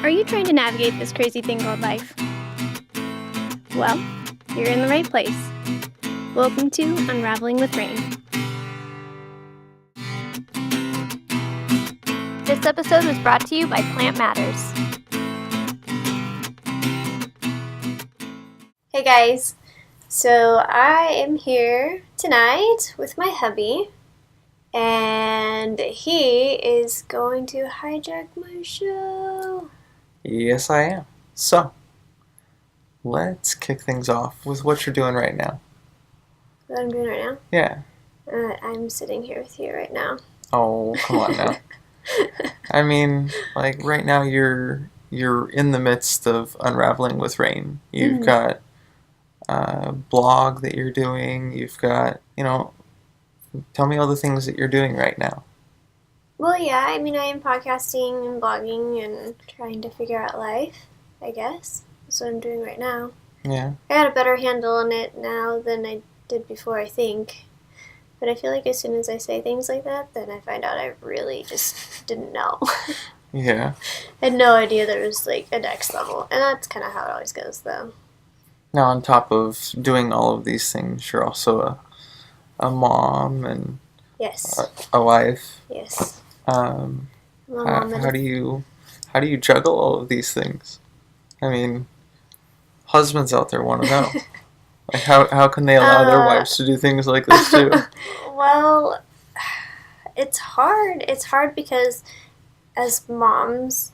Are you trying to navigate this crazy thing called life? Well, you're in the right place. Welcome to Unraveling with Rayne. This episode was brought to you by Plant Matters. Hey guys, so I am here tonight with my hubby, and he is going to hijack my show. Yes, I am. So, let's kick things off with what you're doing right now. What I'm doing right now? Yeah. I'm sitting here with you right now. Oh, come on now. I mean, like right now you're in the midst of Unraveling with Rayne. You've got a blog that you're doing. You've got, tell me all the things that you're doing right now. Well, yeah, I mean, I am podcasting and blogging and trying to figure out life, I guess. That's what I'm doing right now. Yeah. I got a better handle on it now than I did before, I think. But I feel like as soon as I say things like that, then I find out I really just didn't know. Yeah. I had no idea there was, like, a next level. And that's kind of how it always goes, though. Now, on top of doing all of these things, you're also a mom and yes, a wife. Yes. How do you juggle all of these things? I mean, husbands out there want to know. Like, how can they allow their wives to do things like this too? Well, it's hard. It's hard because as moms,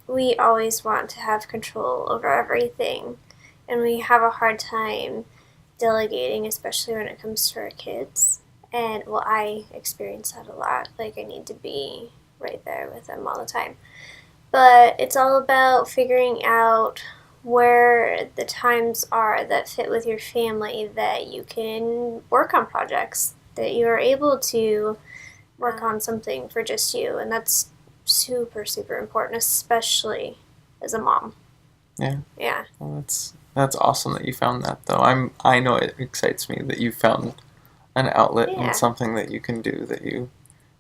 we always want to have control over everything. And we have a hard time delegating, especially when it comes to our kids. And, well, I experience that a lot. Like, I need to be right there with them all the time. But it's all about figuring out where the times are that fit with your family, that you can work on projects, that you are able to work on something for just you. And that's super, super important, especially as a mom. Yeah. Yeah. Well, that's awesome that you found that, though. I know it excites me that you found an outlet and something that you can do that you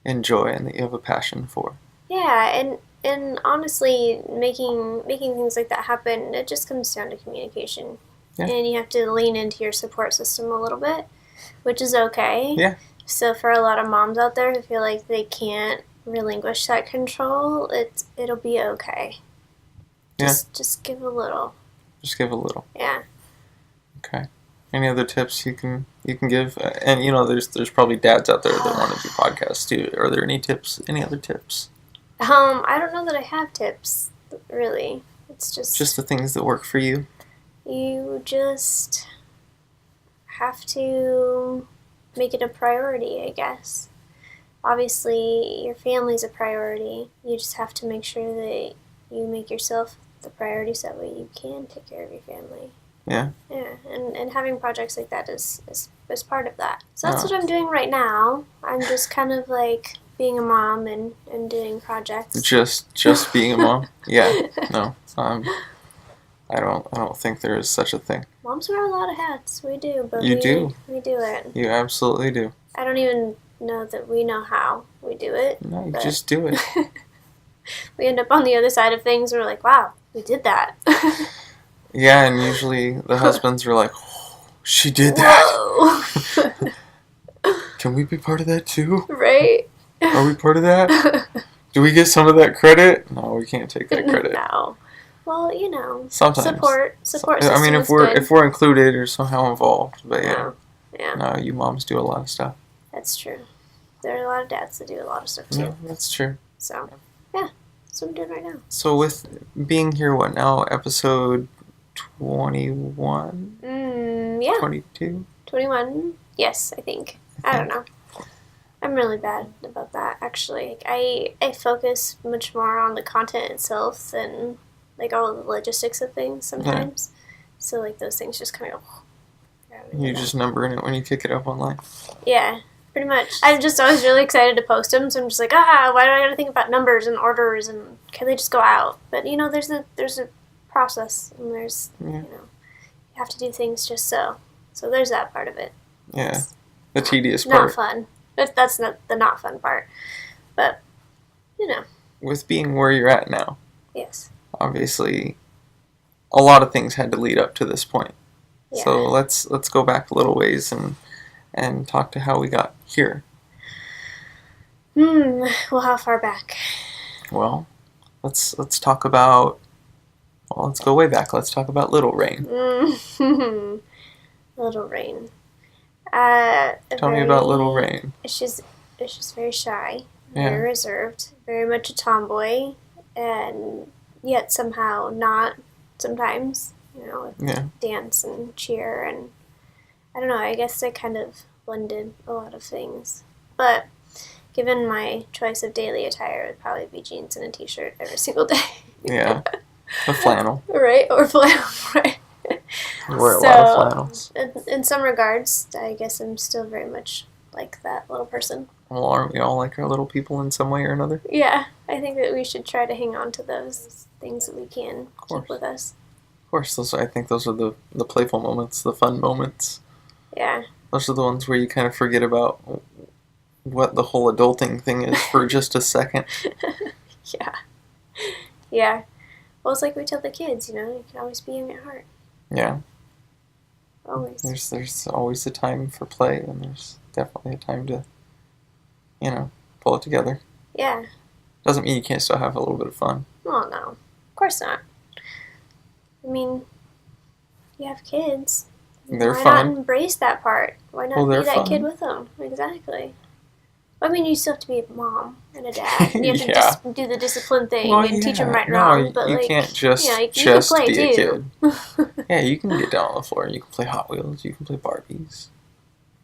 enjoy and that you have a passion for. Yeah, and honestly, making things like that happen, it just comes down to communication. Yeah. And you have to lean into your support system a little bit, which is okay. Yeah. So for a lot of moms out there who feel like they can't relinquish that control, it'll be okay. Just give a little. Just give a little. Yeah. Okay. Any other tips you can give? And there's probably dads out there that want to do podcasts too. Are there any other tips? I don't know that I have tips, really. It's just the things that work for you. You just have to make it a priority, I guess. Obviously, your family's a priority. You just have to make sure that you make yourself the priority so that way you can take care of your family. Yeah. Yeah, and having projects like that is part of that. So that's what I'm doing right now. I'm just kind of like being a mom and doing projects. Just being a mom? Yeah. No. I don't think there is such a thing. Moms wear a lot of hats. We do, but we do it. You absolutely do. I don't even know that we know how we do it. No, you just do it. We end up on the other side of things and we're like, wow, we did that. Yeah, and usually the husbands are like, oh, she did that. Can we be part of that too? Right? Are we part of that? Do we get some of that credit? No, we can't take that credit. No. Well, sometimes support system I mean, if we're included or somehow involved, but yeah. No, you moms do a lot of stuff. That's true. There are a lot of dads that do a lot of stuff too. Yeah, that's true. So, yeah, that's what I'm doing right now. So with being here, what now? Episode 21? Yeah. 22? 21? Yes, I think. I don't know. I'm really bad about that, actually. I focus much more on the content itself than, like, all the logistics of things sometimes. Yeah. So, like, those things just kind of go... You just number in it when you kick it up online? Yeah, pretty much. I'm just always really excited to post them, so I'm just like, why do I gotta think about numbers and orders, and can they just go out? But, there's a process, and there's, you have to do things just so. So there's that part of it. Yeah, it's the tedious part. Not fun. But that's not the not fun part. But, With being where you're at now. Yes. obviously a lot of things had to lead up to this point. Yeah. So let's go back a little ways and talk to how we got here. Well, how far back? Well, let's talk about. Well, let's go way back. Let's talk about little Rayne. Little Rayne. Tell me about little Rayne. She's very shy, very reserved, very much a tomboy, and yet somehow not. Sometimes, dance and cheer, and I don't know. I guess I kind of blended a lot of things, but given my choice of daily attire, it would probably be jeans and a t-shirt every single day. Yeah, a flannel. Right, or flannel, right. You wear a lot of flannels. In some regards, I guess I'm still very much like that little person. Well, aren't we all like our little people in some way or another? Yeah, I think that we should try to hang on to those things that we can keep with us. Of course, I think those are the playful moments, the fun moments. Yeah. Those are the ones where you kind of forget about what the whole adulting thing is for just a second. Yeah. Yeah. Well, it's like we tell the kids, you can always be young at heart. Yeah. Always. There's always a time for play, and there's definitely a time to, pull it together. Yeah. Doesn't mean you can't still have a little bit of fun. Oh, no. Of course not. I mean, you have kids. They're Why fun. not embrace that part? Why not be that kid with them? Exactly. I mean, you still have to be a mom and a dad. And you have to just do the discipline thing and teach them right and wrong. But you can't just you can play be a too. kid. Yeah, you can get down on the floor. You can play Hot Wheels. You can play Barbies.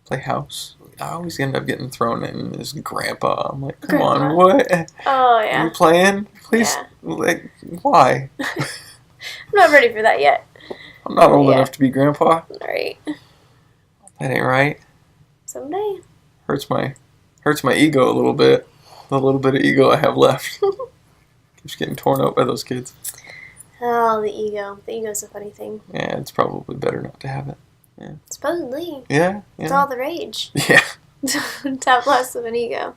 Play house. I always end up getting thrown in as grandpa. I'm like, come on, what? Oh, yeah. Are you playing? Please, why? I'm not ready for that yet. I'm not old enough to be grandpa. Right. That ain't right. Someday. Hurts my ego a little bit. The little bit of ego I have left. Keeps getting torn out by those kids. Oh, the ego. The ego's a funny thing. Yeah, it's probably better not to have it. Yeah. Supposedly. Yeah. It's all the rage. Yeah. To have less of an ego.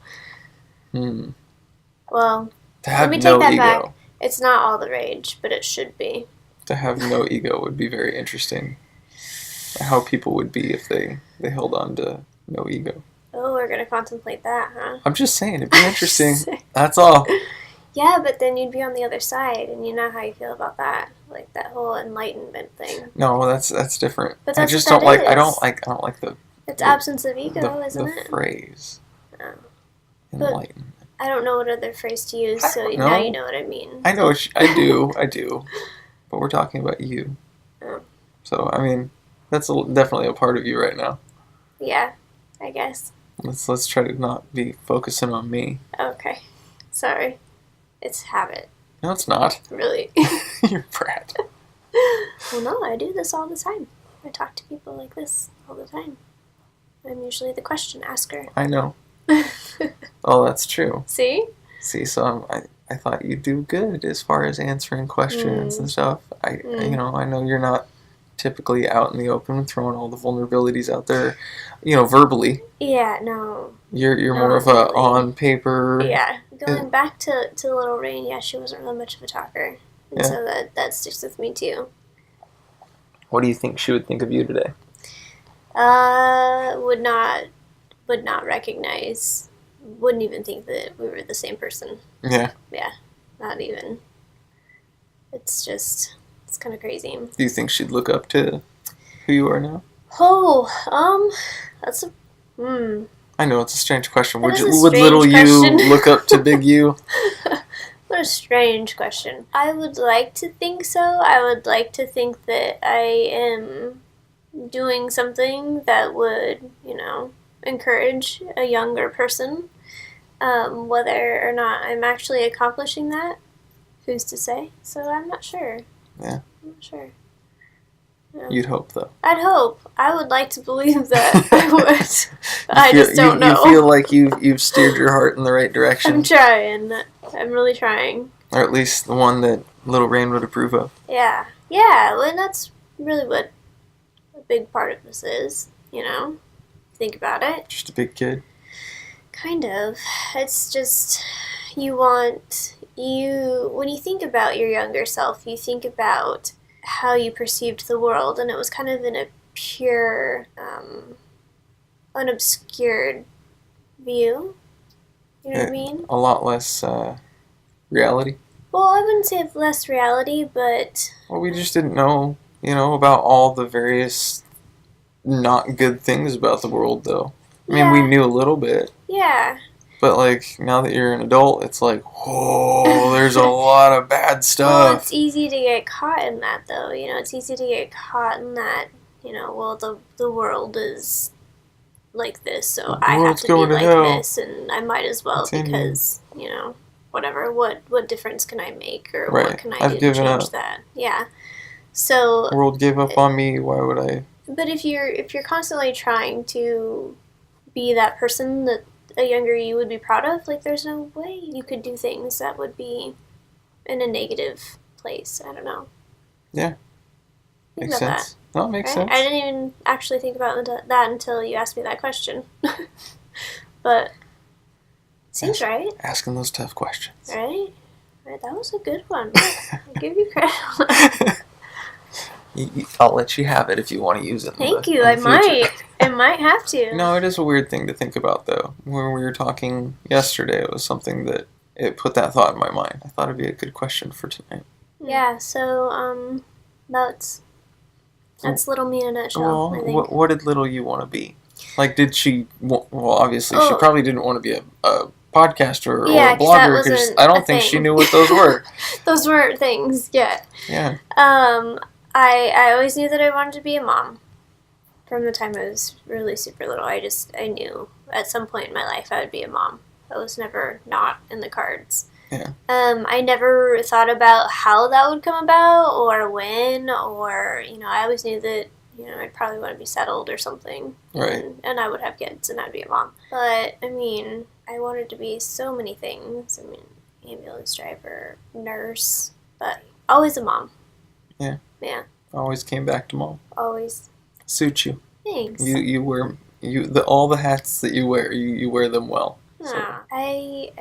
Well, to have let me no take that ego. back. It's not all the rage, but it should be. To have no ego would be very interesting. How people would be if they held on to no ego. Oh, we're going to contemplate that, huh? I'm just saying, it'd be interesting. That's all. Yeah, but then you'd be on the other side, and you know how you feel about that. Like that whole enlightenment thing. No, that's different. But that's I just what don't like. is. I don't like the. It's absence of ego, isn't it? The phrase. Oh. Enlightenment. I don't know what other phrase to use, so now you know what I mean. I know. I do. But we're talking about you. Oh. So I mean, that's definitely a part of you right now. Yeah, I guess. Let's try to not be focusing on me. Okay, sorry. It's habit. No, it's not. Really? You're a brat. Well, no, I do this all the time. I talk to people like this all the time. I'm usually the question asker. I know. Oh, that's true. See, so I thought you'd do good as far as answering questions and stuff. I know you're not typically out in the open throwing all the vulnerabilities out there, verbally. Yeah, no. You're more of a on paper. Yeah, going back to little Rayne, yeah, she wasn't really much of a talker, and so that sticks with me too. What do you think she would think of you today? Would not recognize, wouldn't even think that we were the same person. Yeah. Yeah, not even. It's kind of crazy. Do you think she'd look up to who you are now? Oh, that's a, I know, it's a strange question. Would strange little question. you look up to big you? What a strange question. I would like to think so. I would like to think that I am doing something that would, encourage a younger person. Whether or not I'm actually accomplishing that, who's to say? So I'm not sure. Yeah. I'm not sure. Yeah. You'd hope, though. I'd hope. I would like to believe that I would. I just don't know. You feel like you've steered your heart in the right direction. I'm trying. I'm really trying. Or at least the one that little Rayne would approve of. Yeah. Yeah, well, that's really what a big part of this is, Think about it. Just a big kid. Kind of. It's just, when you think about your younger self, you think about how you perceived the world, and it was kind of in a pure, unobscured view. You know what I mean? A lot less reality. Well, I wouldn't say less reality, but... Well, we just didn't know, about all the various not good things about the world, though. I mean, we knew a little bit. Yeah. But, now that you're an adult, it's like, oh, there's a lot of bad stuff. Well, it's easy to get caught in that, though. It's easy to get caught in that, well, the world is like this, so I have to be like this, and I might as well because, whatever, what difference can I make, or what can I do to change that? Yeah. So... The world gave up on me, why would I... But if you're constantly trying to be that person that a younger you would be proud of, there's no way you could do things that would be in a negative place. I don't know. Yeah. Makes sense. No, it makes sense. I didn't even actually think about that until you asked me that question. But seems right. Asking those tough questions. Right? That was a good one. I'll give you credit. I'll let you have it if you want to use it. Thank you. I might have to. No, it is a weird thing to think about, though. When we were talking yesterday, it was something that it put that thought in my mind. I thought it'd be a good question for tonight. Yeah. So that's little me in a nutshell. Well, I think. What did little you want to be? Did she? Well, obviously, she probably didn't want to be a podcaster or a blogger because I don't think she knew what those were. Those weren't things yet. Yeah. I always knew that I wanted to be a mom. From the time I was really super little, I knew at some point in my life I would be a mom. That was never not in the cards. Yeah. I never thought about how that would come about or when, or I always knew that I'd probably want to be settled or something. Right. And I would have kids and I'd be a mom. But I wanted to be so many things. Ambulance driver, nurse, but always a mom. Yeah. Yeah. Always came back to mom. Always. Suits you. Thanks. You wear all the hats that you wear. You wear them well. So. I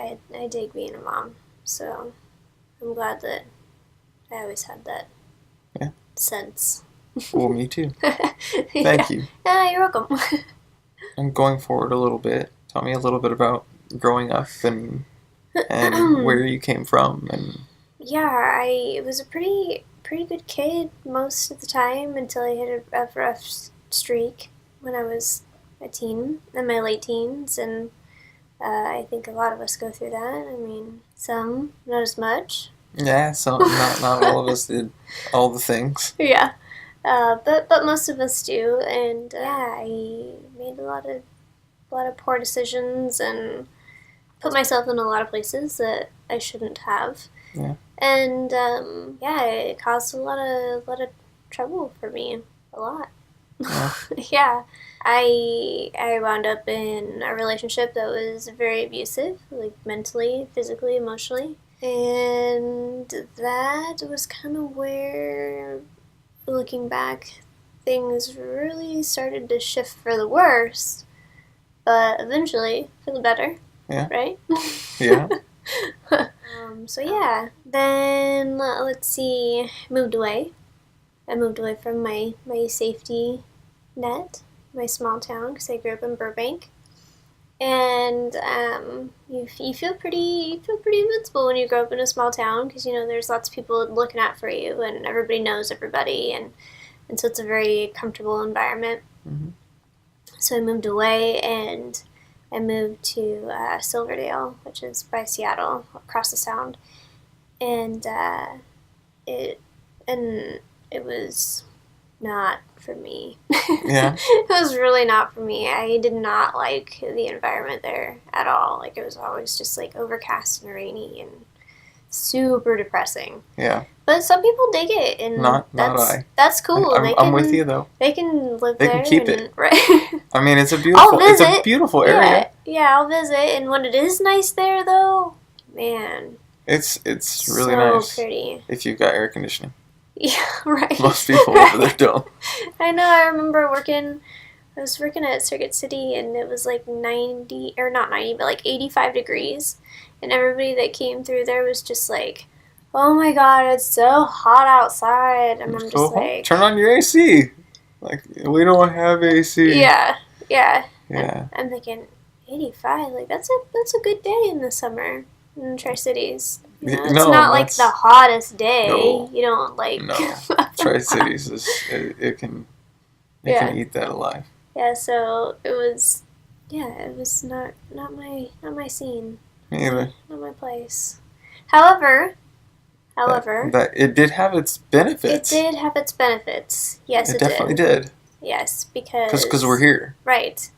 dig being a mom, so I'm glad that I always had that sense. Well, me too. Thank you. Yeah, you're welcome. I'm going forward a little bit. Tell me a little bit about growing up and where you came from and. Yeah, I was a pretty good kid most of the time until I hit a rough streak when I was a teen, in my late teens, and I think a lot of us go through that. Some, not as much. Yeah, some, not all of us did all the things. Yeah, but most of us do, and I made a lot of poor decisions and put myself in a lot of places that I shouldn't have. Yeah. And it caused a lot of trouble for me, a lot. Yeah. Yeah. I wound up in a relationship that was very abusive, mentally, physically, emotionally. And that was kind of where, looking back, things really started to shift for the worse, but eventually for the better. Yeah. Right? Yeah. So yeah, then let's see, moved away. I moved away from my safety net, my small town, because I grew up in Burbank. And you feel pretty invincible when you grow up in a small town, because there's lots of people looking out for you, and everybody knows everybody, and so it's a very comfortable environment. Mm-hmm. So I moved away, and I moved to Silverdale, which is by Seattle, across the Sound, and it was not for me. Yeah. It was really not for me. I did not like the environment there at all. It was always just overcast and rainy and super depressing. Yeah. But some people dig it, and not I. That's cool. I'm with you though. They can live there. They can keep it. Right. It's a beautiful. It's a beautiful area. Yeah, I'll visit. And when it is nice there, though, man, it's really nice. So pretty. If you've got air conditioning. Yeah, right. Most people over there don't. I know. I remember I was working at Circuit City, and it was 90, or not 90, but 85 degrees. and everybody that came through there was just like, oh my god, it's so hot outside, and I'm just like, turn on your AC. Like, we don't have AC. Yeah. Yeah. I'm thinking 85. Like that's a good day in the summer in Tri-Cities. You know, it's not like the hottest day. No, you don't like. No, Tri-Cities it can eat that alive. Yeah. So it was. Yeah, it was not my scene. Me either. Not my place. However, that it did have its benefits. It did have its benefits. Yes, it definitely did. Yes, because we're here. Right,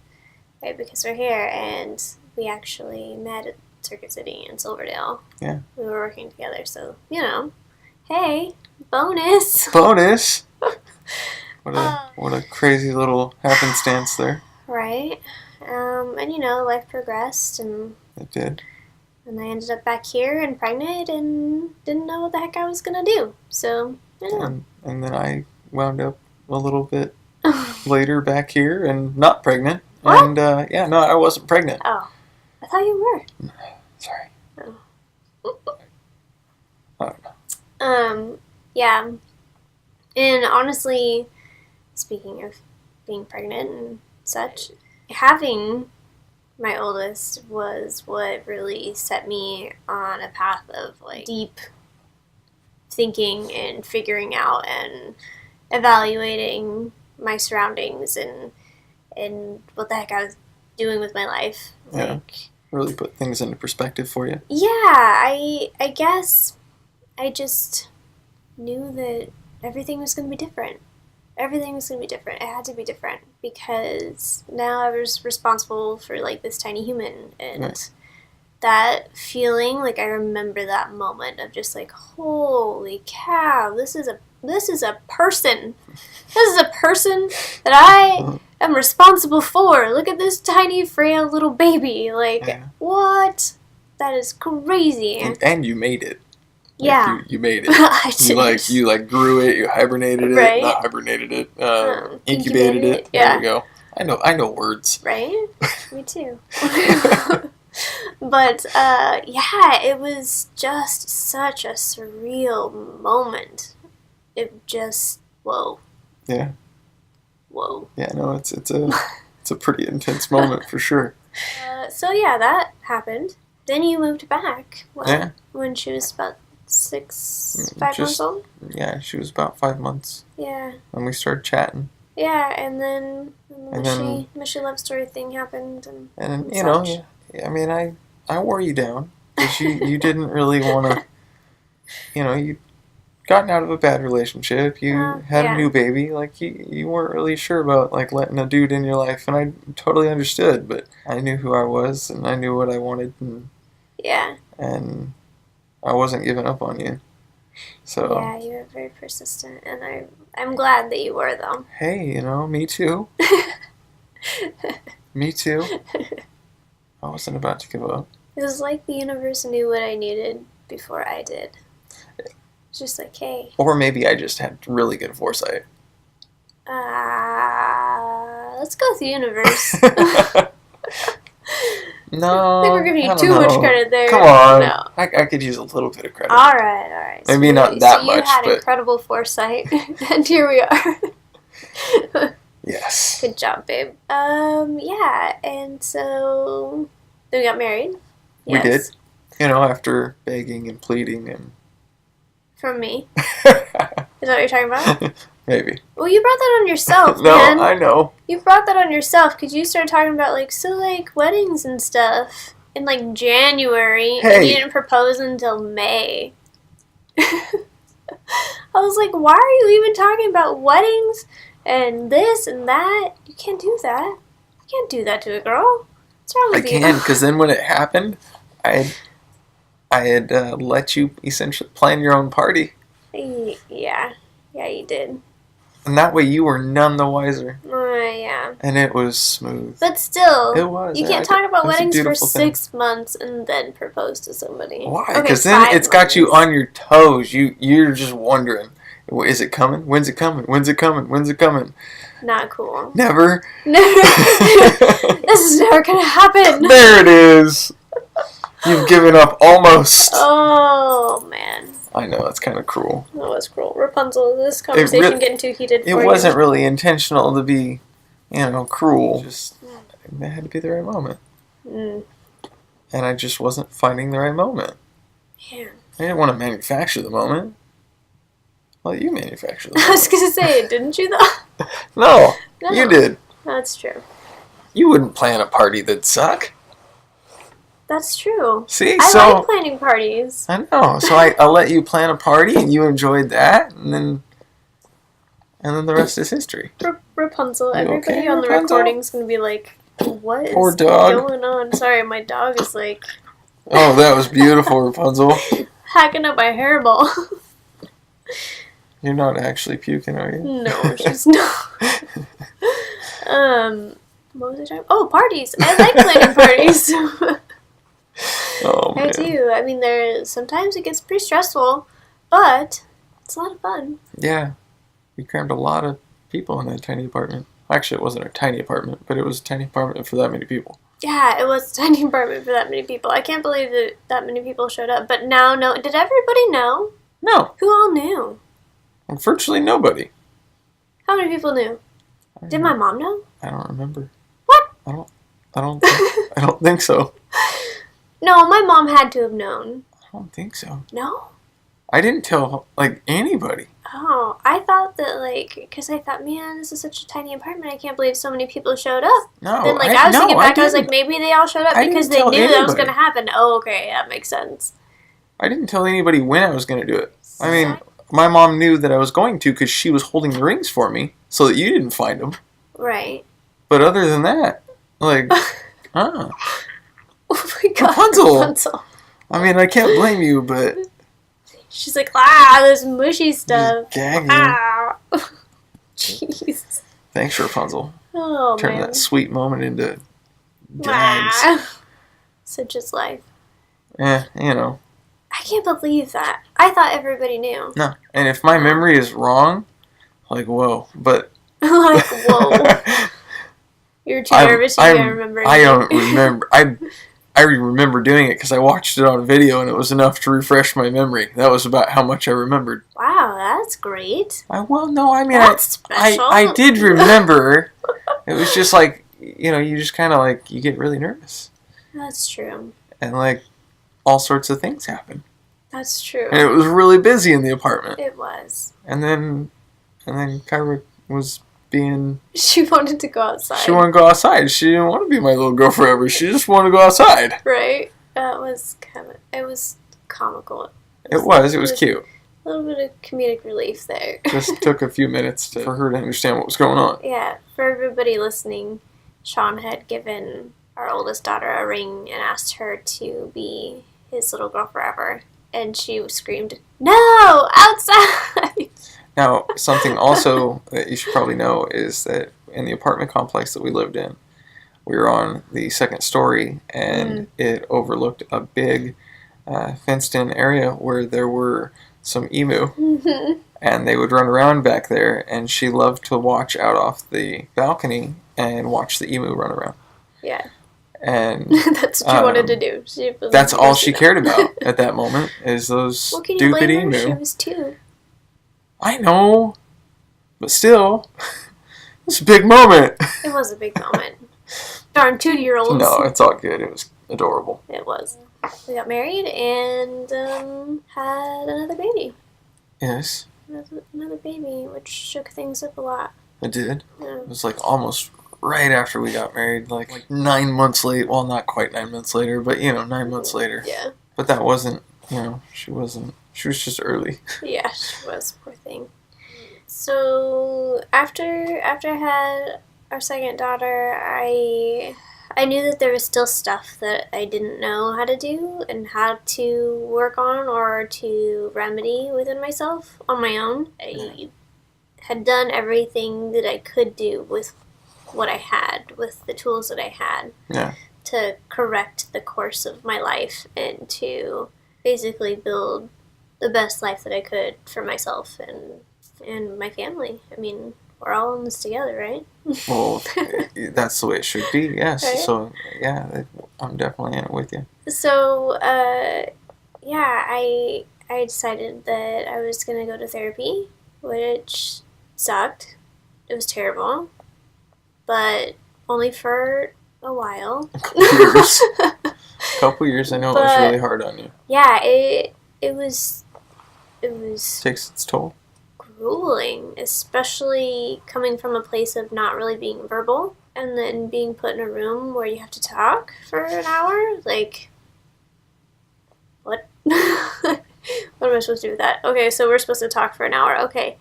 because we're here, and we actually met at Circuit City in Silverdale. Yeah, we were working together, so hey, bonus. Bonus. What a crazy little happenstance there. Right, and life progressed, and it did. And I ended up back here and pregnant and didn't know what the heck I was going to do. So, And then I wound up a little bit later back here and not pregnant. What? And, I wasn't pregnant. Oh. I thought you were. Sorry. Oh. I don't know. Yeah. And honestly, speaking of being pregnant and such, having my oldest was what really set me on a path of like deep thinking and figuring out and evaluating my surroundings and what the heck I was doing with my life. Yeah. Like, really put things into perspective for you. Yeah, I guess I just knew that everything was going to be different. Everything was going to be different. It had to be different because now I was responsible for like this tiny human, and that feeling, like I remember that moment of just like, holy cow, this is a person. This is a person that I am responsible for. Look at this tiny frail little baby. Like, what? That is crazy. And you made it. Yeah. You made it. I did. You grew it, you hibernated it. Not hibernated it. Incubated it. Yeah. There you go. I know words. Right? Me too. But it was just such a surreal moment. It just whoa. Yeah. Whoa. Yeah, no, it's a pretty intense moment for sure. So that happened. Then you moved back. When she was about 5 months old? Yeah, she was about 5 months. Yeah. And we started chatting. Yeah, and then the mushy love story thing happened. And I mean, I wore you down. Because you didn't really want to, you'd gotten out of a bad relationship. You had a new baby. Like, you weren't really sure about, like, letting a dude in your life. And I totally understood. But I knew who I was, and I knew what I wanted. And I wasn't giving up on you. So yeah, you were very persistent, and I'm glad that you were, though. Hey, me too. Me too. I wasn't about to give up. It was like the universe knew what I needed before I did. It's just like, hey. Or maybe I just had really good foresight. Let's go with the universe. No, I think we're giving you too much credit there. Come on. No. I could use a little bit of credit. All right. Maybe not that much, you had incredible foresight, and here we are. Yes. Good job, babe. And so then we got married. Yes. We did. After begging and pleading and... From me? Is that what you're talking about? Maybe. Well, you brought that on yourself, No, man. I know. You brought that on yourself because you started talking about, weddings and stuff in, January, and you didn't propose until May. I was like, why are you even talking about weddings and this and that? You can't do that. You can't do that to a girl. What's wrong with you? I can, because then when it happened, I had let you essentially plan your own party. Yeah, you did. And that way you were none the wiser. Yeah. And it was smooth. But still, it was. You can't talk about weddings for 6 months and then propose to somebody. Why? Because then it's got you on your toes. You're just wondering, is it coming? When's it coming? When's it coming? When's it coming? Not cool. Never. This is never gonna happen. There it is. You've given up almost. Oh, man. I know, that's kind of cruel. That was cruel. Rapunzel, is this conversation getting too heated for you? It wasn't really intentional to be, cruel. Just, it had to be the right moment. And I just wasn't finding the right moment. Man. I didn't want to manufacture the moment. Well, you manufactured the moment. I was going to say, didn't you, though? No, you did. That's true. You wouldn't plan a party that'd suck. That's true. See, I like planning parties. I know. So I'll let you plan a party, and you enjoyed that, and then the rest is history. Rapunzel. Everybody on the recording's going to be like, what is going on? Sorry, my dog is like... Oh, that was beautiful, Rapunzel. Hacking up my hairball. You're not actually puking, are you? No, she's not. What was I talking? Oh, parties. I like planning parties. Oh, man. I do. I mean, sometimes it gets pretty stressful, but it's a lot of fun. Yeah. We crammed a lot of people in that tiny apartment. Actually, it wasn't a tiny apartment, but it was a tiny apartment for that many people. Yeah, it was a tiny apartment for that many people. I can't believe that many people showed up. But now, no. Did everybody know? No. Who all knew? Virtually nobody. How many people knew? Did my mom know? I don't remember. What? I don't think so. No, my mom had to have known. I don't think so. No? I didn't tell, anybody. Oh, I thought that, because I thought, man, this is such a tiny apartment. I can't believe so many people showed up. No, then, I was thinking back, I was like, maybe they all showed up because they knew that was going to happen. Oh, okay, that makes sense. I didn't tell anybody when I was going to do it. I mean, my mom knew that I was going to because she was holding the rings for me so that you didn't find them. Right. But other than that, Oh my God, Rapunzel. I mean, I can't blame you, but... She's like, this mushy stuff. Gagging. Jeez. Thanks, Rapunzel. Oh, Turn man. that sweet moment into gags. Such is life. Yeah, I can't believe that. I thought everybody knew. No, and if my memory is wrong, whoa, but... whoa. You're too nervous, you can't remember anything. I don't remember. I remember doing it because I watched it on video and it was enough to refresh my memory. That was about how much I remembered. Wow, that's great. That's special. I did remember. It was just you just kind of you get really nervous. That's true. And all sorts of things happen. That's true. And it was really busy in the apartment. It was. And then Kyra was being... She wanted to go outside. She wanted to go outside. She didn't want to be my little girl forever. She just wanted to go outside. Right. It was comical. It was cute. A little bit of comedic relief there. Just took a few minutes for her to understand what was going on. Yeah. For everybody listening, Shawn had given our oldest daughter a ring and asked her to be his little girl forever. And she screamed, "No! Outside!" Now, something also that you should probably know is that in the apartment complex that we lived in, we were on the second story, and it overlooked a big fenced-in area where there were some emu, and they would run around back there, and she loved to watch out off the balcony and watch the emu run around. Yeah. And that's what she wanted to do. That's all she cared about at that moment, is those stupid emu. She was 2. I know, but still, it's a big moment. It was a big moment. Darn 2-year-olds. No, it's all good. It was adorable. It was. We got married and had another baby. Yes. Another baby, which shook things up a lot. It did. Yeah. It was almost right after we got married, like 9 months late. Well, not quite 9 months later, but 9 months later. Yeah. But that wasn't, she wasn't. She was just early. Yeah, she was. Poor thing. So after I had our second daughter, I knew that there was still stuff that I didn't know how to do and how to work on or to remedy within myself on my own. I had done everything that I could do with what I had, with the tools that I had, to correct the course of my life and to basically build the best life that I could for myself and my family. I mean, we're all in this together, right? Well, that's the way it should be, yes. Right? So, yeah, I'm definitely in it with you. So, yeah, I decided that I was gonna go to therapy, which sucked. It was terrible, but only for a while. A couple years. I know it was really hard on you. Yeah, it was Takes its toll. grueling, especially coming from a place of not really being verbal and then being put in a room where you have to talk for an hour. Like, what? What am I supposed to do with that? Okay, so we're supposed to talk for an hour. Okay.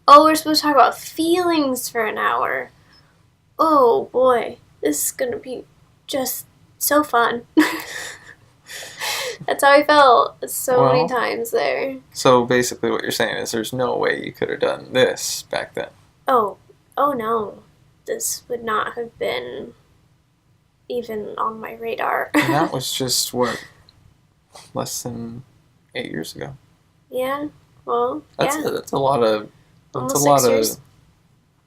Oh, we're supposed to talk about feelings for an hour. Oh boy, this is gonna be just so fun. That's how I felt so many times there. So basically what you're saying is there's no way you could have done this back then. Oh no. This would not have been even on my radar. And that was just, what, less than 8 years ago? Yeah, well, that's a lot of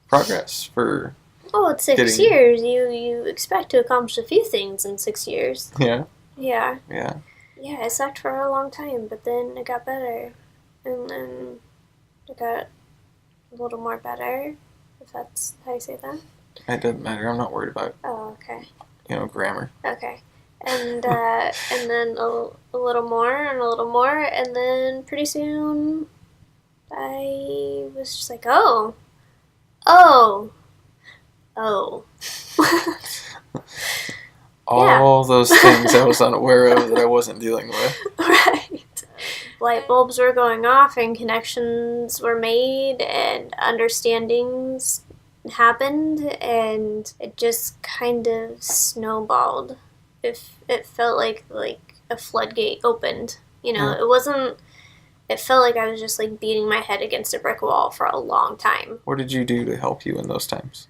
progress for. Oh, it's 6 years. You expect to accomplish a few things in 6 years. Yeah. Yeah. Yeah. Yeah, it sucked for a long time, but then it got better. And then it got a little more better, if that's how you say that. It doesn't matter. I'm not worried about, Oh, okay. Grammar. Okay. And and then a little more, and then pretty soon I was just like, oh. All those things I was unaware of that I wasn't dealing with. Right. Light bulbs were going off and connections were made and understandings happened and it just kind of snowballed. It felt like a floodgate opened. It wasn't. It felt like I was just like beating my head against a brick wall for a long time. What did you do to help you in those times?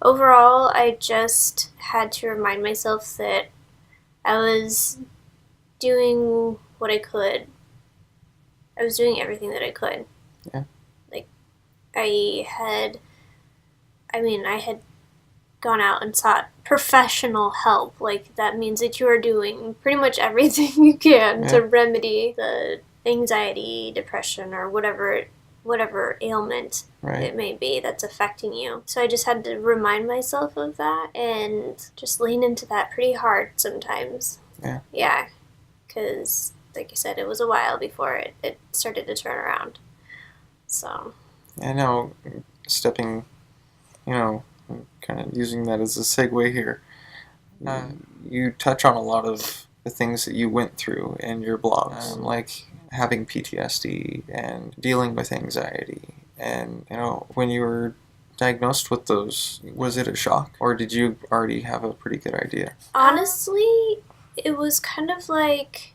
Overall, I just had to remind myself that I was doing what I could. I was doing everything that I could. Yeah. Like, I had gone out and sought professional help. Like, that means that you are doing pretty much everything you can to remedy the anxiety, depression, or whatever ailment it may be that's affecting you. So I just had to remind myself of that and just lean into that pretty hard sometimes. Yeah. Yeah, because, like you said, it was a while before it started to turn around. So. I know, stepping, kind of using that as a segue here. You touch on a lot of the things that you went through in your blogs, like having PTSD and dealing with anxiety. And, when you were diagnosed with those, was it a shock? Or did you already have a pretty good idea? Honestly, it was kind of like,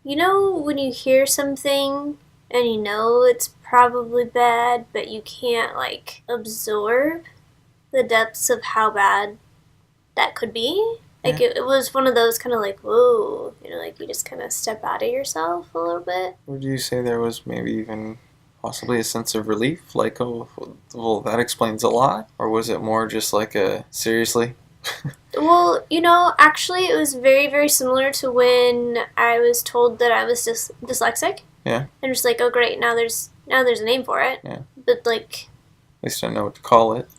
when you hear something and it's probably bad, but you can't, absorb the depths of how bad that could be. It was one of those kind of whoa, you just kind of step out of yourself a little bit. Would you say there was maybe even possibly a sense of relief? Like, oh, well, that explains a lot? Or was it more just like a, seriously? Well, actually it was very, very similar to when I was told that I was dyslexic. Yeah. And just oh great, now there's a name for it. Yeah. But at least I know what to call it.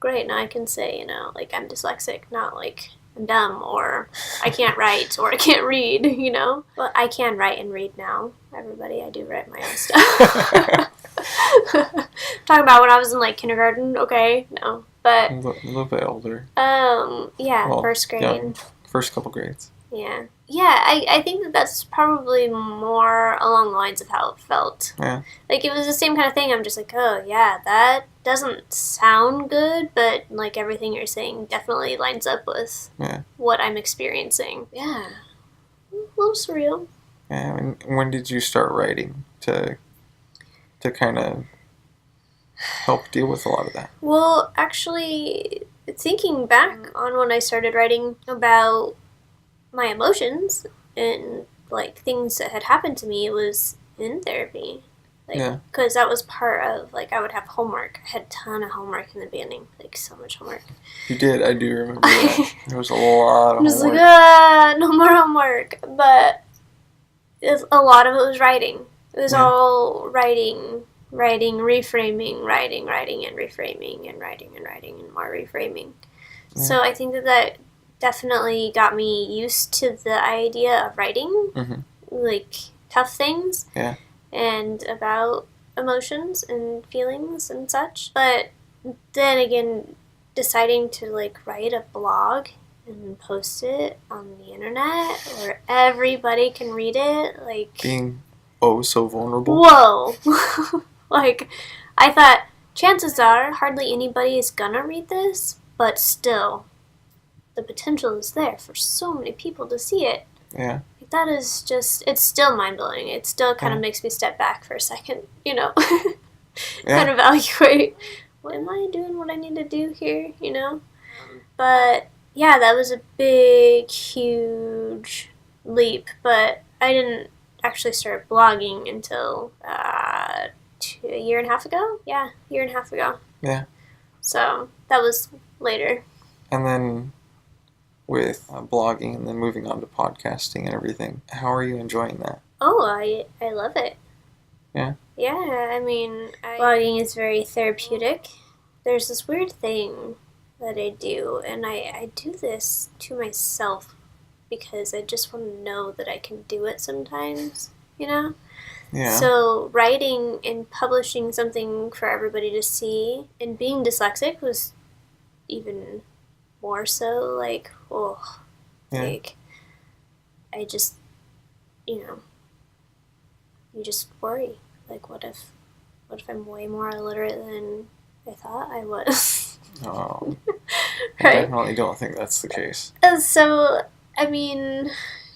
Great, now I can say, I'm dyslexic, not I'm dumb, or I can't write, or I can't read, Well, I can write and read now, everybody. I do write my own stuff. Talking about when I was in, kindergarten, okay? No, but... A little bit older. Yeah, well, first grade. Yeah, first couple grades. Yeah. Yeah, I think that's probably more along the lines of how it felt. Yeah. It was the same kind of thing. I'm just oh, yeah, that doesn't sound good, but, everything you're saying definitely lines up with what I'm experiencing. Yeah. A little surreal. Yeah, and when did you start writing to kind of help deal with a lot of that? Well, actually, thinking back on when I started writing about my emotions and things that had happened to me, it was in therapy. Like, because that was part of, like, I would have homework. I had a ton of homework in the beginning, like, so much homework. You did, I do remember that. There was a lot of I'm just homework. like, no more homework. But a lot of it was writing. It was all writing, reframing, writing, and reframing, and writing, and more reframing. Yeah. So I think that definitely got me used to the idea of writing, like, tough things. Yeah. And about emotions and feelings and such. But then again, deciding to, like, write a blog and post it on the internet where everybody can read it, like... Being so vulnerable. Whoa! Like, I thought, chances are hardly anybody is gonna read this, but still, the potential is there for so many people to see it. Yeah. That is just, it's still mind-blowing. It still kind of makes me step back for a second, you know, kind of evaluate, am I doing what I need to do here, you know? But, yeah, that was a big, huge leap, but I didn't actually start blogging until a year and a half ago. Yeah, a year and a half ago. Yeah. So, that was later. And then... with blogging and then moving on to podcasting and everything. How are you enjoying that? Oh, I love it. Yeah? Yeah, I mean, blogging is very therapeutic. There's this weird thing that I do, and I do this to myself because I just want to know that I can do it sometimes, you know? Yeah. So writing and publishing something for everybody to see, and being dyslexic was even... more so, like, like, I just, you know, you just worry, like, what if I'm way more illiterate than I thought I was? Oh, right? I definitely don't think that's the case. So, I mean,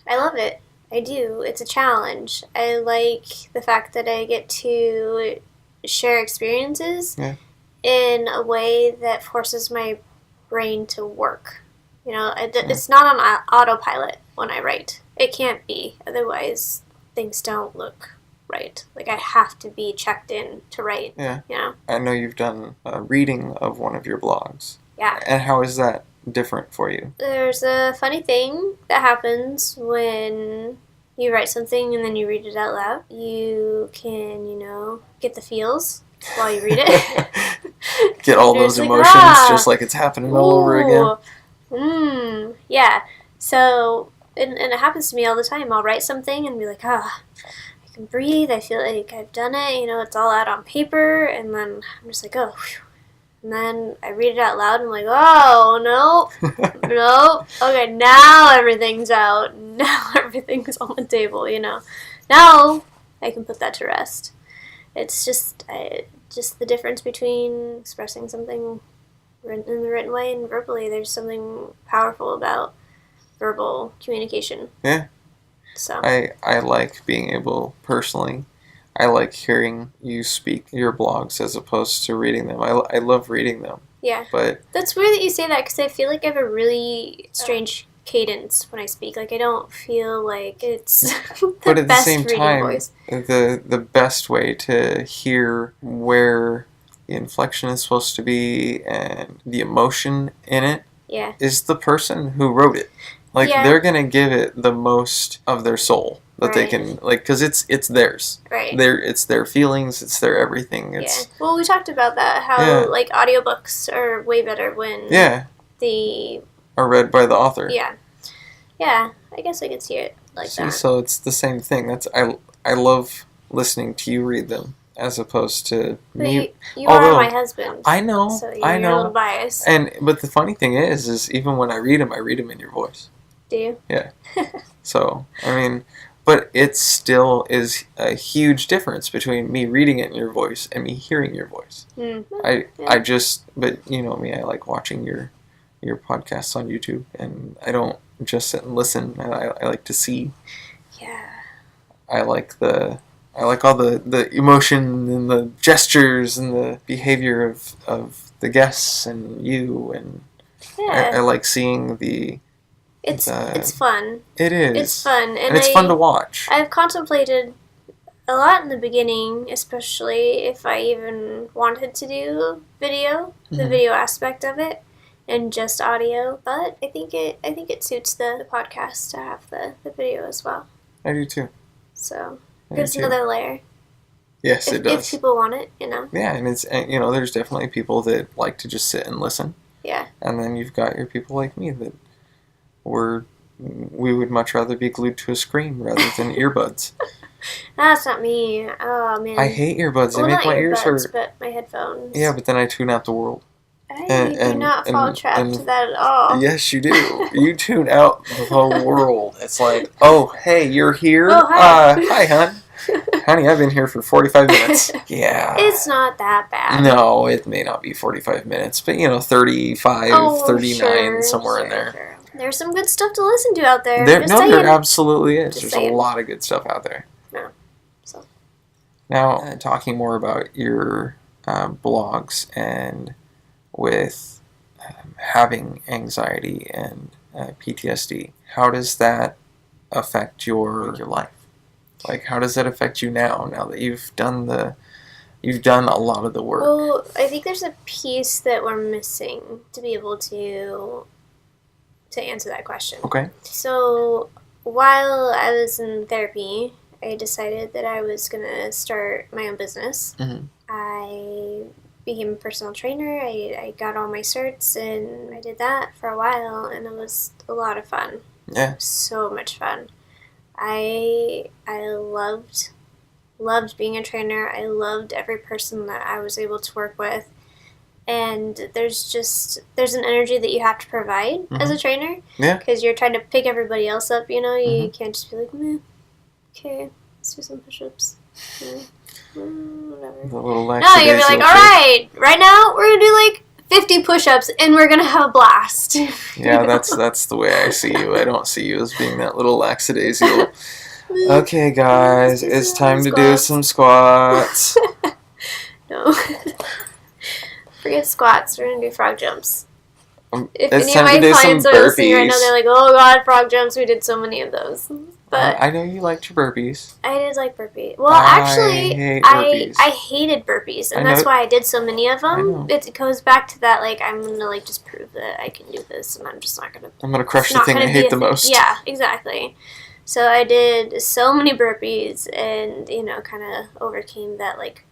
I love it. I do. It's a challenge. I like the fact that I get to share experiences in a way that forces my brain to work. You know, it's not on autopilot when I write. It can't be. Otherwise, things don't look right. Like, I have to be checked in to write. Yeah. You know? I know you've done a reading of one of your blogs. Yeah. And how is that different for you? There's a funny thing that happens when you write something and then you read it out loud. You can, you know, get the feels while you read it. Get all those emotions just like it's happening all over again. Yeah. So, and it happens to me all the time. I'll write something and be like, I can breathe. I feel like I've done it. You know, it's all out on paper. And then I'm just like, oh, whew. And then I read it out loud and I'm like, oh, nope. Okay, now everything's out. Now everything's on the table, you know. Now I can put that to rest. It's just the difference between expressing something in the written way and verbally. There's something powerful about verbal communication. Yeah. So I like being able, personally, I like hearing you speak your blogs as opposed to reading them. I love reading them. Yeah. But that's weird that you say that because I feel like I have a really strange cadence when I speak. Like, I don't feel like it's the but at best the same time, voice. the best way to hear where the inflection is supposed to be and the emotion in it is the person who wrote it. Like, they're going to give it the most of their soul that they can, like, because it's theirs. Right. It's their feelings, it's their everything. It's, well, we talked about that, how, like, audiobooks are way better when they are read by the author. Yeah. Yeah, I guess I could see it like that. So it's the same thing. That's I love listening to you read them as opposed to me. You are my husband. I know. So you're a little biased. But the funny thing is even when I read them in your voice. Do you? Yeah. So, I mean, but it still is a huge difference between me reading it in your voice and me hearing your voice. But you know me, I like watching your podcasts on YouTube, and I don't just sit and listen. I like to see. Yeah. I like all the emotion and the gestures and the behavior of the guests and you, and I like seeing the. It's fun. It is. It's fun, and it's fun to watch. I've contemplated a lot in the beginning, especially if I even wanted to do video, the video aspect of it, and just audio. But I think it suits the podcast to have the video as well. I do too. So it gives another layer. Yes, it does. If people want it, Yeah, and it's there's definitely people that like to just sit and listen. Yeah. And then you've got your people like me that we would much rather be glued to a screen rather than earbuds. That's not me. Oh man. I hate earbuds. Well, they make my ears hurt. But my headphones. Yeah, but then I tune out the world. I do not fall trap to that at all. Yes, you do. You tune out the world. It's like, oh, hey, you're here? Oh, hi. Hi, hon. Honey, I've been here for 45 minutes. Yeah. It's not that bad. No, it may not be 45 minutes, but 35, 39, somewhere in there. Sure. There's some good stuff to listen to out there. There absolutely is. There's a lot of good stuff out there. No. So. Now, talking more about your blogs and with having anxiety and PTSD, how does that affect your life? Like, how does that affect you now that you've done a lot of the work? Well, I think there's a piece that we're missing to be able to answer that question. Okay. So, while I was in therapy, I decided that I was going to start my own business. Mm-hmm. I became a personal trainer. I got all my certs, and I did that for a while, and it was a lot of fun. Yeah. So much fun. I loved being a trainer. I loved every person that I was able to work with. And there's an energy that you have to provide as a trainer. Yeah. Because you're trying to pick everybody else up, You can't just be like, meh, okay, let's do some push-ups. Whatever. The little no, you're like, all right now we're going to do like 50 push-ups and we're going to have a blast. Yeah, that's the way I see you. I don't see you as being that little lackadaisical. Okay, guys, it's time to do some squats. No. Forget squats. We're going to do frog jumps. If it's any of my clients are listening right now, burpees. they're like, oh god, frog jumps. We did so many of those. But I know you liked your burpees. I did like burpees. Well, actually, hate burpees. I hated burpees, and that's why I did so many of them. It goes back to that, like, I'm going to, like, just prove that I can do this, and I'm just not going to... I'm going to crush the thing I hate the most. Yeah, exactly. So I did so many burpees and, kind of overcame that, like,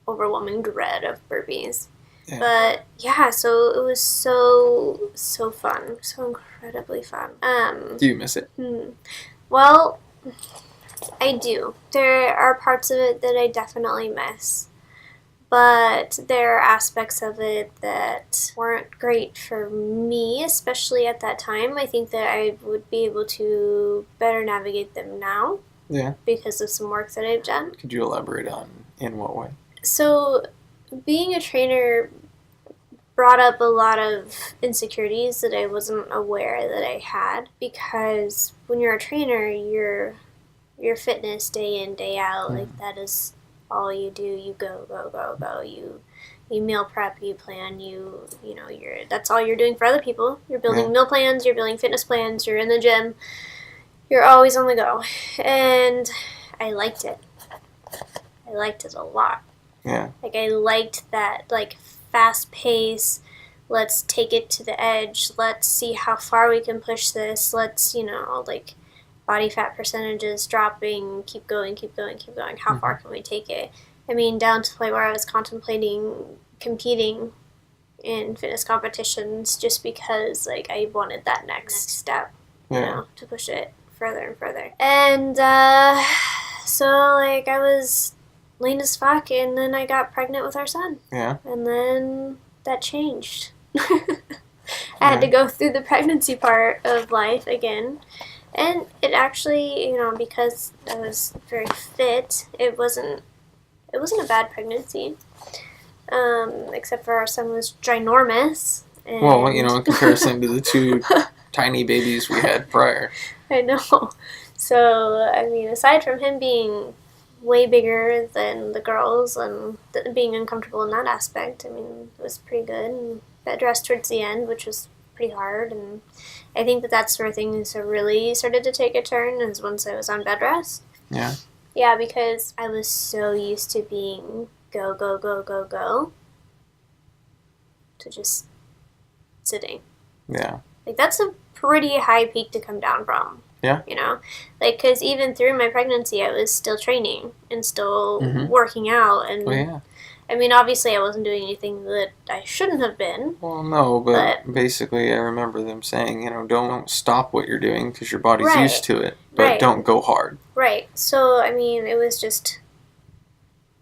overwhelming dread of burpees. Yeah. But, yeah, so it was so fun. So incredibly fun. Do you miss it? Well, I do. There are parts of it that I definitely miss. But there are aspects of it that weren't great for me, especially at that time. I think that I would be able to better navigate them now. Yeah. Because of some work that I've done. Could you elaborate on in what way? So, being a trainer brought up a lot of insecurities that I wasn't aware that I had, because when you're a trainer, your fitness day in, day out, like that is all you do. You go. You meal prep, you plan, that's all you're doing for other people. You're building meal plans, you're building fitness plans, you're in the gym. You're always on the go. And I liked it. I liked it a lot. Yeah. Like, I liked that, like, fast pace. Let's take it to the edge. Let's see how far we can push this. Let's, like, body fat percentages dropping. Keep going. How far can we take it? I mean, down to the point where I was contemplating competing in fitness competitions just because, like, I wanted that next step, to push it further and further. And, so, like, I was lean as fuck, and then I got pregnant with our son. Yeah. And then that changed. I had to go through the pregnancy part of life again. And it actually, because I was very fit, it wasn't a bad pregnancy. Except for our son was ginormous. And well, in comparison to the two tiny babies we had prior. I know. So, I mean, aside from him being way bigger than the girls and being uncomfortable in that aspect, I mean, it was pretty good. And bed rest towards the end, which was pretty hard. And I think that's where things really started to take a turn, is once I was on bed rest. Yeah. Yeah, because I was so used to being go, go, go, go, go, to just sitting. Yeah. Like, that's a pretty high peak to come down from. Yeah. You know? Like, because even through my pregnancy, I was still training and still working out. And, Oh, yeah. I mean, obviously, I wasn't doing anything that I shouldn't have been. Well, no, but basically, I remember them saying, don't stop what you're doing because your body's used to it, but don't go hard. Right. So, I mean, it was just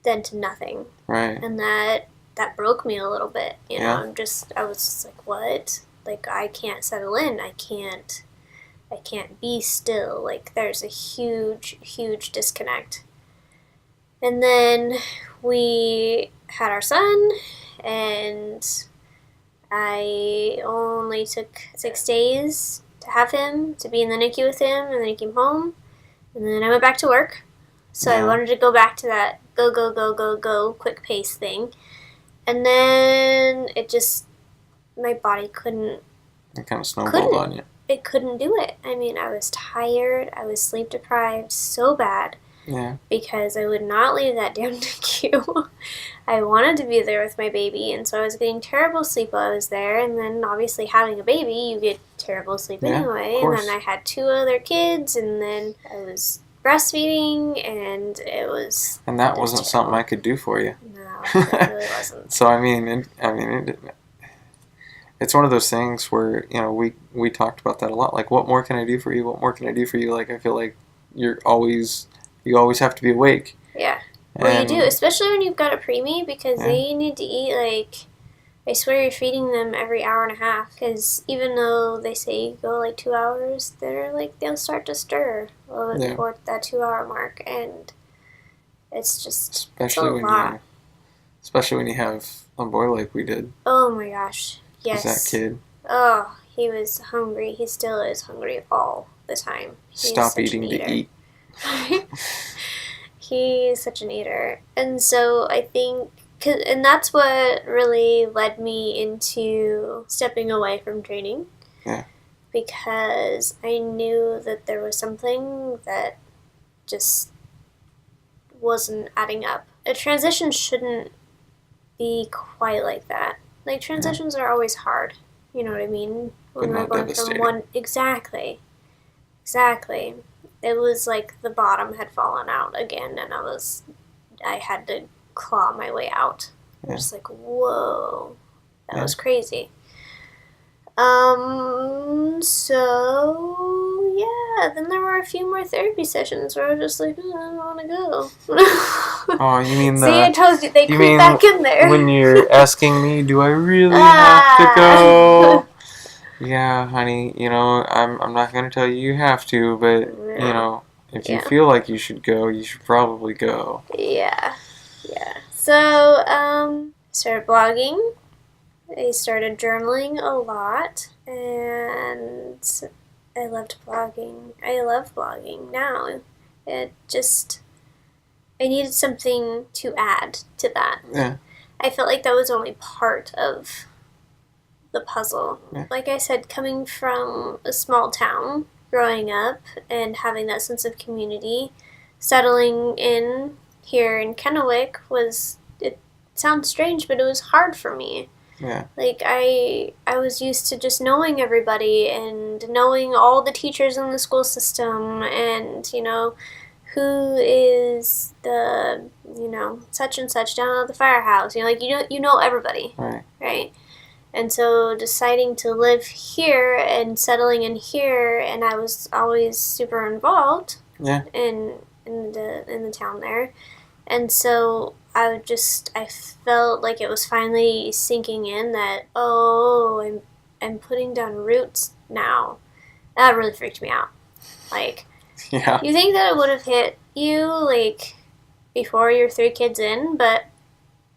then to nothing. Right. And that broke me a little bit. You know, I was just like, what? Like, I can't settle in. I can't be still. Like, there's a huge, huge disconnect. And then we had our son, and I only took 6 days to have him, to be in the NICU with him, and then he came home, and then I went back to work. So I wanted to go back to that go, go, go, go, go, quick pace thing. And then my body couldn't. It kind of snowballed on you. It couldn't do it. I mean, I was tired. I was sleep deprived so bad. Yeah. Because I would not leave that damn NICU. I wanted to be there with my baby, and so I was getting terrible sleep while I was there. And then, obviously, having a baby, you get terrible sleep anyway. And then I had 2 other kids, and then I was breastfeeding, and it was. And that wasn't something I could do for you. No, it really wasn't. So it's one of those things where we talked about that a lot. Like, what more can I do for you? What more can I do for you? Like, I feel like you always have to be awake. Yeah. Well, you do, especially when you've got a preemie, because they need to eat, like, I swear you're feeding them every hour and a half, because even though they say go, like, 2 hours, they'll start to stir a little bit before that 2-hour mark, and it's just, especially when you have a boy like we did. Oh my gosh, yes. That kid. Oh, he was hungry. He still is hungry all the time. Stop eating to eat. He is such an eater. And so I think, and that's what really led me into stepping away from training. Yeah. Because I knew that there was something that just wasn't adding up. A transition shouldn't be quite like that. Like, transitions are always hard. You know what I mean? When we're going from one. Exactly. It was like the bottom had fallen out again, and I had to claw my way out. I was just like, whoa, that was crazy. So, yeah, then there were a few more therapy sessions where I was just like, I don't want to go. Oh, you mean See, I told you, they creep back in there. When you're asking me, do I really have to go? Yeah, honey, I'm not going to tell you have to, but, if you feel like you should go, you should probably go. Yeah. So, I started blogging. I started journaling a lot, and I loved blogging. I love blogging now. I needed something to add to that. Yeah. I felt like that was only part of the puzzle. Yeah. Like I said, coming from a small town, growing up, and having that sense of community, settling in here in Kennewick it sounds strange, but it was hard for me. Yeah. Like, I was used to just knowing everybody and knowing all the teachers in the school system and, who is the, such and such down at the firehouse. You know everybody. Right? And so deciding to live here and settling in here, and I was always super involved in the town there. And so I felt like it was finally sinking in that, I'm putting down roots now. That really freaked me out. Like, you think that it would have hit you, like, before you're 3 kids in, but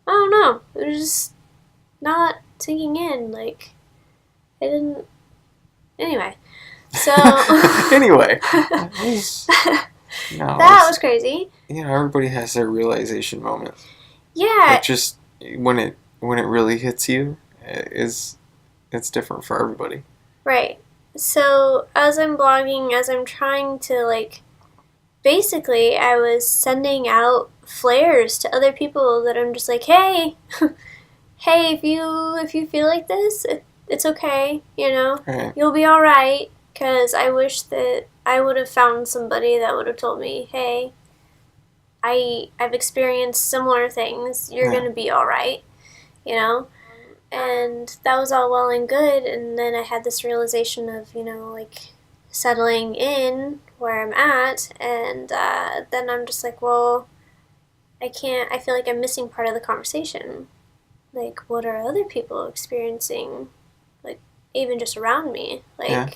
I don't know. It was just not sinking in. Like, I didn't. Anyway. So. Anyway. That was crazy. Everybody has their realization moment. Yeah. It just when it really hits you, it's different for everybody. Right. So as I'm blogging, as I'm trying to basically I was sending out flares to other people that I'm just like, hey, hey, if you feel like this, it's okay, you know, Right. you'll be all right. Because I wish that I would have found somebody that would have told me, hey, I've experienced similar things. You're Yeah. gonna be all right, you know. And that was all well and good. And then I had this realization of, you know, like settling in where I'm at, and then I'm just like, well, I can't. I feel like I'm missing part of the conversation. Like, what are other people experiencing? Like, even just around me, like. Yeah.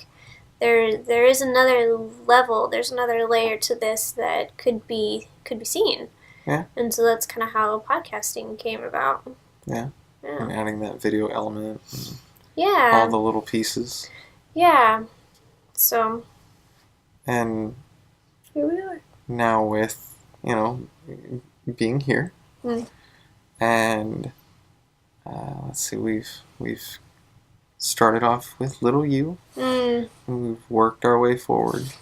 There is another level. There's another layer to this that could be seen. Yeah. And so that's kind of how podcasting came about. Yeah. Yeah. And adding that video element. And Yeah. all the little pieces. Yeah. So. And here we are. Now with, you know, being here. And let's see, we've started off with little you. And we've worked our way forward.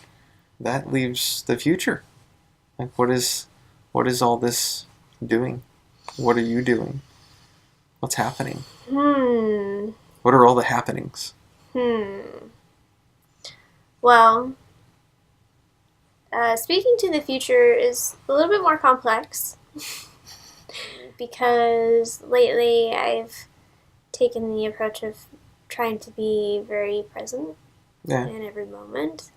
That leaves the future. Like, what is all this doing? What are you doing? What's happening? What are all the happenings? Well, speaking to the future is a little bit more complex because lately I've taken the approach of trying to be very present in every moment,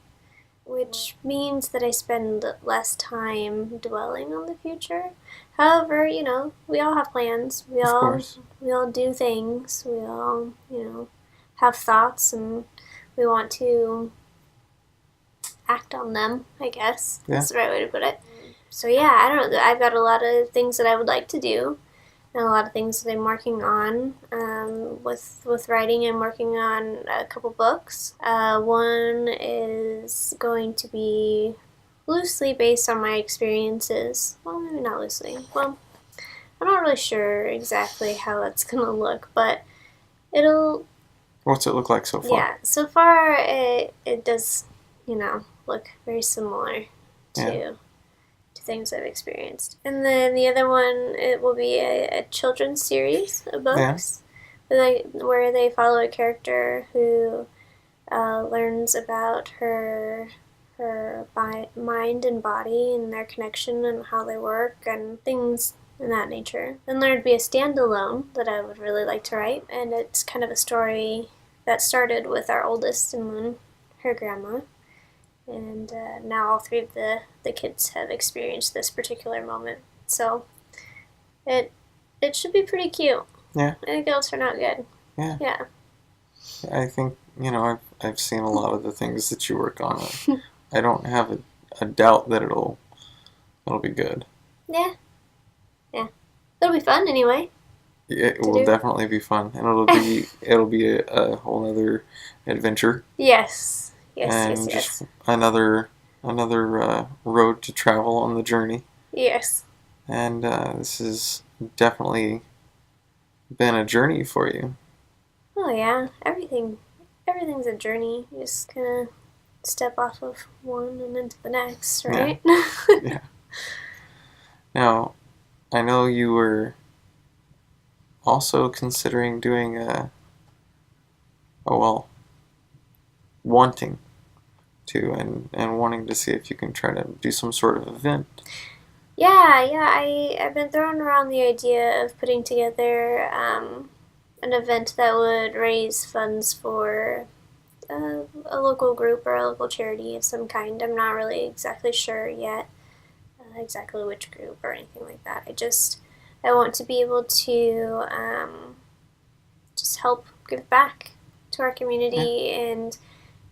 which means that I spend less time dwelling on the future. However, you know, we all have plans. We all do things. We all, you know, have thoughts, and we want to act on them, I guess. Yeah. That's the right way to put it. So yeah, I don't know. I've got a lot of things that I would like to do, and a lot of things that I'm working on. With writing, I'm working on a couple books. One is going to be loosely based on my experiences. Well, maybe not loosely. Well, I'm not really sure exactly how that's gonna look, but it'll. What's it look like so far? Yeah, so far it does, you know, look very similar to things I've experienced. And then the other one, it will be a children's series of books where they follow a character who learns about her mind and body and their connection and how they work and things in that nature. Then there'd be a standalone that I would really like to write, and it's kind of a story that started with our oldest and then her grandma. And now all three of the kids have experienced this particular moment. So it should be pretty cute. Yeah. I think it'll turn out good. Yeah. Yeah. I think, you know, I've seen a lot of the things that you work on. I don't have a doubt that it'll be good. Yeah. Yeah. It'll be fun anyway. It will definitely be fun, and it'll be a whole other adventure. Yes. And just another road to travel on the journey. Yes. And this has definitely been a journey for you. Oh yeah, everything's a journey. You just kind of step off of one and into the next, right? Yeah. Now, I know you were also considering doing wanting to and wanting to see if you can try to do some sort of event. Yeah, I've been throwing around the idea of putting together an event that would raise funds for a local group or a local charity of some kind. I'm not really exactly sure yet exactly which group or anything like that. I want to be able to just help give back to our community and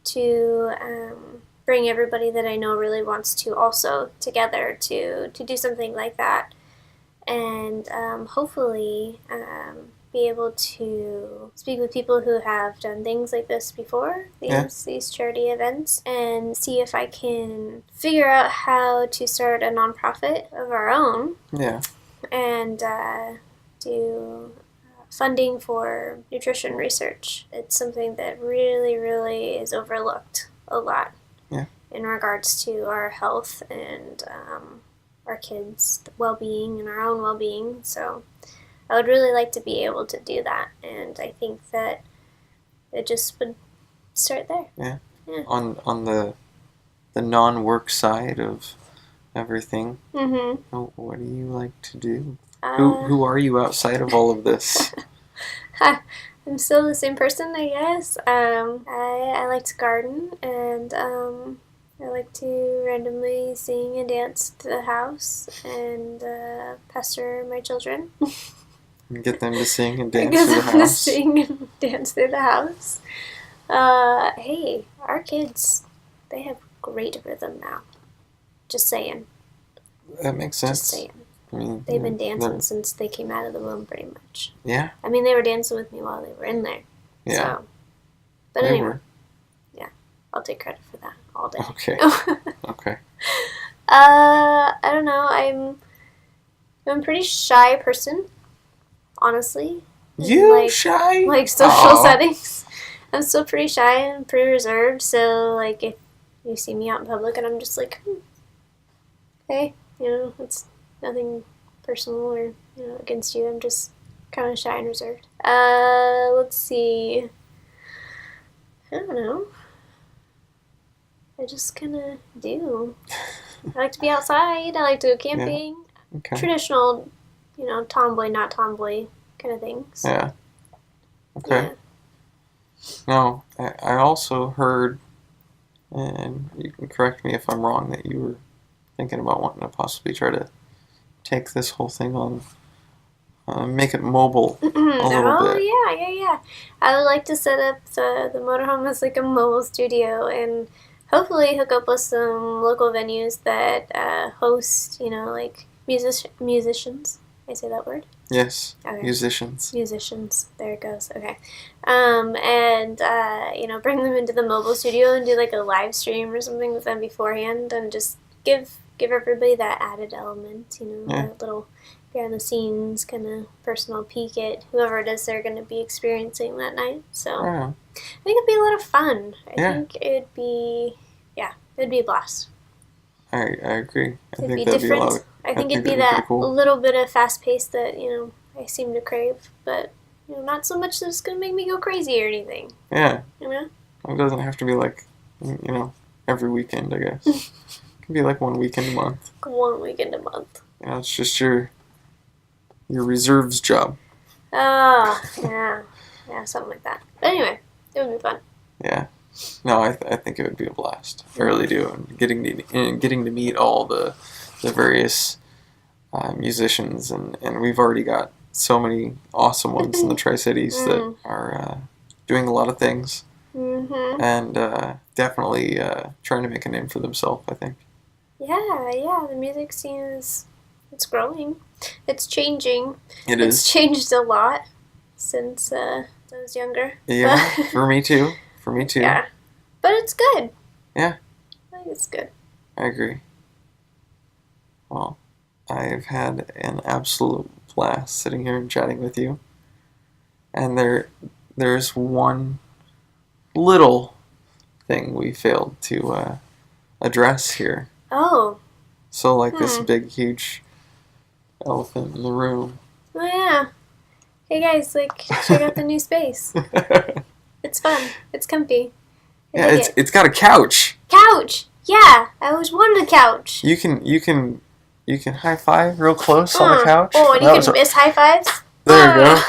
to bring everybody that I know really wants to also together to do something like that, and hopefully be able to speak with people who have done things like this before, these charity events, and see if I can figure out how to start a nonprofit of our own. Yeah. And do funding for nutrition research. It's something that really, really is overlooked a lot in regards to our health and our kids' well-being and our own well-being. So I would really like to be able to do that, and I think that it just would start there. Yeah. Yeah. On the non-work side of everything, what do you like to do? Who are you outside of all of this? I'm still the same person, I guess. I like to garden, and I like to randomly sing and dance to the house and pester my children. And get them to sing and dance Get through the them to house. sing and dance through the house. Hey, our kids, they have great rhythm now. Just saying. That makes sense. Just saying. I mean, They've been dancing since they came out of the womb, pretty much. Yeah. I mean, they were dancing with me while they were in there. Yeah. So, but they anyway, were. yeah, I'll take credit for that all day. Okay. Okay. I don't know. I'm a pretty shy person, honestly. You shy? Like social settings. I'm still pretty shy and pretty reserved. So like if you see me out in public and I'm just like, hey, it's nothing personal or against you. I'm just kind of shy and reserved. Let's see. I don't know. I just kind of do. I like to be outside. I like to go camping. Yeah. Okay. Traditional, tomboy, not tomboy kind of things. Yeah. Okay. Yeah. No, I also heard, and you can correct me if I'm wrong, that you were thinking about wanting to possibly try to take this whole thing on, make it mobile a little bit. Oh, yeah. I would like to set up the motorhome as like a mobile studio and hopefully hook up with some local venues that host, like musicians. I say that word? Yes. Okay. Musicians. There it goes. Okay. And bring them into the mobile studio and do like a live stream or something with them beforehand and just give everybody that added element, that little behind the scenes kind of personal peek at whoever it is they're going to be experiencing that night. So I think it'd be a lot of fun. I think it'd be a blast. I agree. It'd be different. I think it'd be that cool. Little bit of fast pace that, I seem to crave, but, not so much that it's going to make me go crazy or anything. Yeah. It doesn't have to be like, every weekend, I guess. It can be like 1 weekend a month. 1 weekend a month. It's just your reserves job. Oh, yeah. Yeah, something like that. But anyway, it would be fun. Yeah. No, I think it would be a blast. I really do. And getting to meet all the various musicians, and we've already got so many awesome ones in the Tri-Cities that are doing a lot of things and definitely trying to make a name for themselves, I think. Yeah, the music scene it's growing. It's changing. It's changed a lot since I was younger. Yeah, for me too. Yeah, but it's good. Yeah. I think it's good. I agree. Well, I've had an absolute blast sitting here and chatting with you. And there's one little thing we failed to address here. Oh. So like this big, huge elephant in the room. Oh yeah. Hey guys, check out the new space. It's fun. It's comfy. It's got a couch. Couch. Yeah, I always wanted a couch. You can high five real close on the couch. Oh, and you can miss high fives. There you go.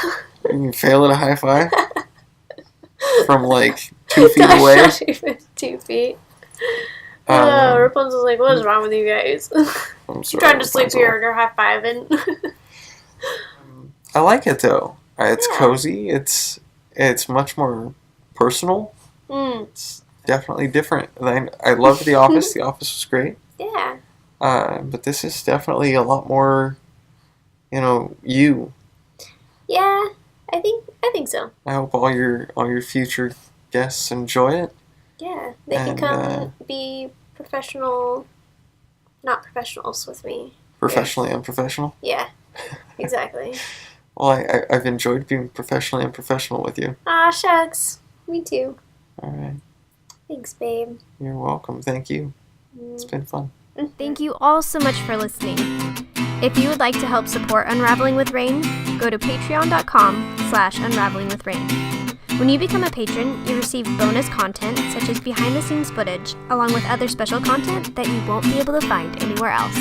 You can fail at a high five from like 2 feet away. Not even 2 feet. Rapunzel's like, what is wrong with you guys? I'm trying to sleep here and you're high fiving. I like it though. It's cozy. It's much more personal. It's definitely different. I loved The Office. The Office was great. Yeah. But this is definitely a lot more, you. Yeah, I think so. I hope all your future guests enjoy it. Yeah, they can come be professional, not professionals with me. Professionally unprofessional? Yeah, exactly. Well, I've enjoyed being professionally unprofessional with you. Aw, shucks. Me too. All right. Thanks, babe. You're welcome. Thank you. It's been fun. Thank you all so much for listening. If you would like to help support Unraveling with Rayne, go to patreon.com/unravelingwithrayne. When you become a patron, you receive bonus content such as behind-the-scenes footage, along with other special content that you won't be able to find anywhere else.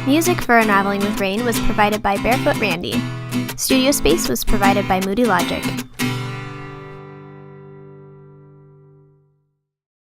Music for Unraveling with Rayne was provided by Barefoot Randy. Studio space was provided by Moody Logic.